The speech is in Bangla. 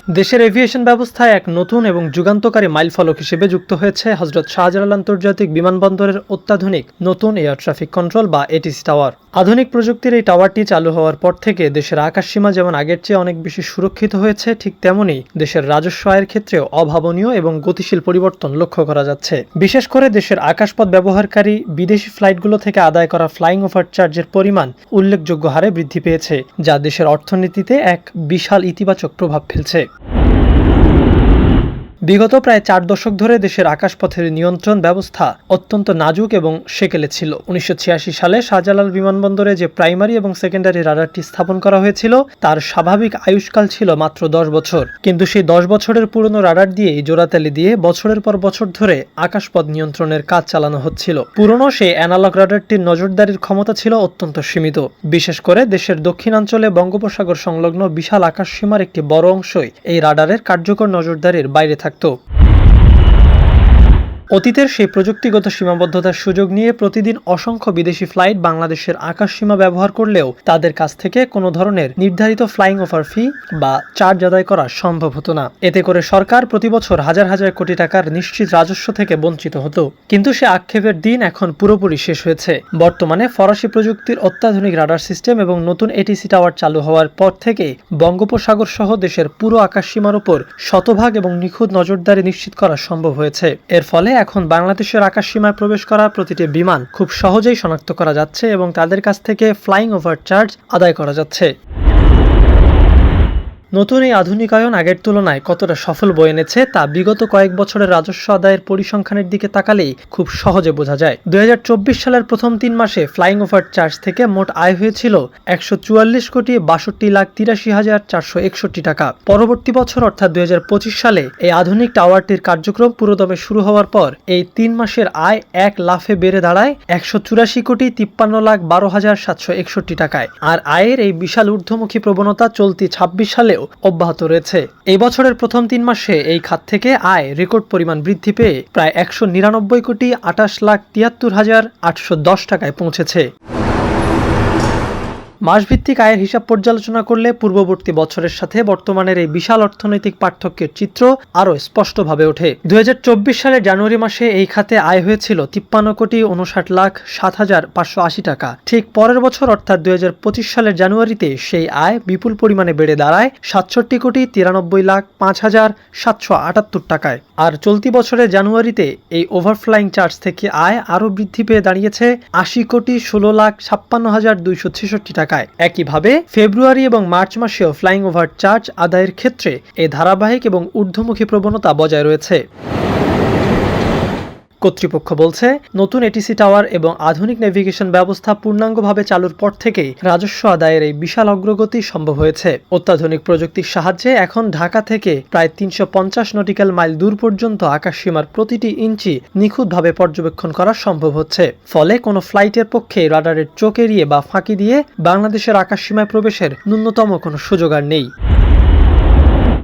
দেশের এভিয়েশন ব্যবস্থায় এক নতুন এবং যুগান্তকারী মাইলফলক হিসেবে যুক্ত হয়েছে হযরত শাহজালাল আন্তর্জাতিক বিমানবন্দরের অত্যাধুনিক নতুন এয়ার ট্রাফিক কন্ট্রোল বা এটিসি টাওয়ার। আধুনিক প্রযুক্তির এই টাওয়ারটি চালু হওয়ার পর থেকে দেশের আকাশসীমা যেমন আগের চেয়ে অনেক বেশি সুরক্ষিত হয়েছে, ঠিক তেমনি দেশের রাজস্ব আয়ের ক্ষেত্রেও অভাবনীয় এবং গতিশীল পরিবর্তন লক্ষ্য করা যাচ্ছে। বিশেষ করে দেশের আকাশপথ ব্যবহারকারী বিদেশি ফ্লাইটগুলো থেকে আদায় করা ফ্লাইং ওভার চার্জের পরিমাণ উল্লেখযোগ্য হারে বৃদ্ধি পেয়েছে, যা দেশের অর্থনীতিতে এক বিশাল ইতিবাচক প্রভাব ফেলছে। বিগত প্রায় 4 দশক ধরে দেশের আকাশপথের নিয়ন্ত্রণ ব্যবস্থা অত্যন্ত নাজুক এবং সেকেলে ছিল। 1986 সালে শাহজালাল বিমানবন্দরে যে প্রাইমারি এবং সেকেন্ডারি রাডারটি স্থাপন করা হয়েছিল তার স্বাভাবিক আয়ুষ্কাল ছিল মাত্র 10 বছর, কিন্তু সেই 10 বছরের পুরনো রাডার দিয়েই জোড়াতালি দিয়ে বছরের পর বছর ধরে আকাশপথ নিয়ন্ত্রণের কাজ চালানো হচ্ছিল। পুরনো সেই অ্যানালগ রাডারটির নজরদারির ক্ষমতা ছিল অত্যন্ত সীমিত। বিশেষ করে দেশের দক্ষিণাঞ্চলে বঙ্গোপসাগর সংলগ্ন বিশাল আকাশসীমার একটি বড় অংশই এই রাডারের কার্যকর নজরদারির বাইরে থাকত। অতীতের সেই প্রযুক্তিগত সীমাবদ্ধতার সুযোগ নিয়ে প্রতিদিন অসংখ্য বিদেশি ফ্লাইট বাংলাদেশের আকাশসীমা ব্যবহার করলেও তাদের কাছ থেকে কোনো ধরনের নির্ধারিত ফ্লাইং ওভার ফি বা চার্জ আদায় করা সম্ভব হতো না। এতে করে সরকার প্রতি বছর হাজার হাজার কোটি টাকার নিশ্চিত রাজস্ব থেকে বঞ্চিত হতো। কিন্তু সে আক্ষেপের দিন এখন পুরোপুরি শেষ হয়েছে। বর্তমানে ফরাসি প্রযুক্তির অত্যাধুনিক রাডার সিস্টেম এবং নতুন এটিসি টাওয়ার চালু হওয়ার পর থেকে বঙ্গোপসাগর সহ দেশের পুরো আকাশসীমার উপর শতভাগ এবং নিখুঁত নজরদারি নিশ্চিত করা সম্ভব হয়েছে। এর ফলে এখন বাংলাদেশের আকাশসীমায় প্রবেশ করা প্রতিটি বিমান খুব সহজেই শনাক্ত করা যাচ্ছে এবং তাদের কাছ থেকে ফ্লাইং ওভার চার্জ আদায় করা যাচ্ছে। নতুন এই আধুনিকায়ন আগের তুলনায় কতটা সফল বয়ে এনেছে তা বিগত কয়েক বছরের রাজস্ব আদায়ের পরিসংখ্যানের দিকে তাকালেই খুব সহজে বোঝা যায়। 2024 সালের প্রথম 3 মাসে ফ্লাইং ওভার চার্জ থেকে মোট আয় হয়েছিল 144,62,83,461 টাকা। পরবর্তী বছর অর্থাৎ 2025 সালে এই আধুনিক টাওয়ারটির কার্যক্রম পুরোদমে শুরু হওয়ার পর এই 3 মাসের আয় এক লাফে বেড়ে দাঁড়ায় 184,53,12,761 টাকায়। আর আয়ের এই বিশাল ঊর্ধ্বমুখী প্রবণতা চলতি 26 সালেও অব্যাহত রয়েছে। এই বছরের প্রথম 3 মাসে এই খাত থেকে আয় রেকর্ড পরিমাণ বৃদ্ধি পেয়ে প্রায় 199,28,73,810 টাকায় পৌঁছেছে। মাসভিত্তিক আয়ের হিসাব পর্যালোচনা করলে পূর্ববর্তী বছরের সাথে বর্তমানের এই বিশাল অর্থনৈতিক পার্থক্যের চিত্র আরও স্পষ্টভাবে ওঠে। 2024 সালের জানুয়ারি মাসে এই খাতে আয় হয়েছিল 53,59,07,580 টাকা। ঠিক পরের বছর অর্থাৎ 2025 সালের জানুয়ারিতে সেই আয় বিপুল পরিমাণে বেড়ে দাঁড়ায় 67,93,05,778 টাকায়। আর চলতি বছরের জানুয়ারিতে এই ওভারফ্লাইং চার্জ থেকে আয় আরও বৃদ্ধি পেয়ে দাঁড়িয়েছে 80,16,56,266 টাকায়। একইভাবে ফেব্রুয়ারি এবং মার্চ মাসেও ফ্লাইং ওভার চার্জ আদায়ের ক্ষেত্রে এই ধারাবাহিক এবং ঊর্ধ্বমুখী প্রবণতা বজায় রয়েছে। কর্তৃপক্ষ বলছে, নতুন এটিসি টাওয়ার এবং আধুনিক নেভিগেশন ব্যবস্থা পূর্ণাঙ্গভাবে চালুর পর থেকেই রাজস্ব আদায়ের এই বিশাল অগ্রগতি সম্ভব হয়েছে। অত্যাধুনিক প্রযুক্তির সাহায্যে এখন ঢাকা থেকে প্রায় 350 নটিক্যাল মাইল দূর পর্যন্ত আকাশসীমার প্রতিটি ইঞ্চি নিখুঁতভাবে পর্যবেক্ষণ করা সম্ভব হচ্ছে। ফলে কোনো ফ্লাইটের পক্ষে রাডারের চোখ এড়িয়ে বা ফাঁকি দিয়ে বাংলাদেশের আকাশসীমায় প্রবেশের ন্যূনতম কোনো সুযোগ আর নেই।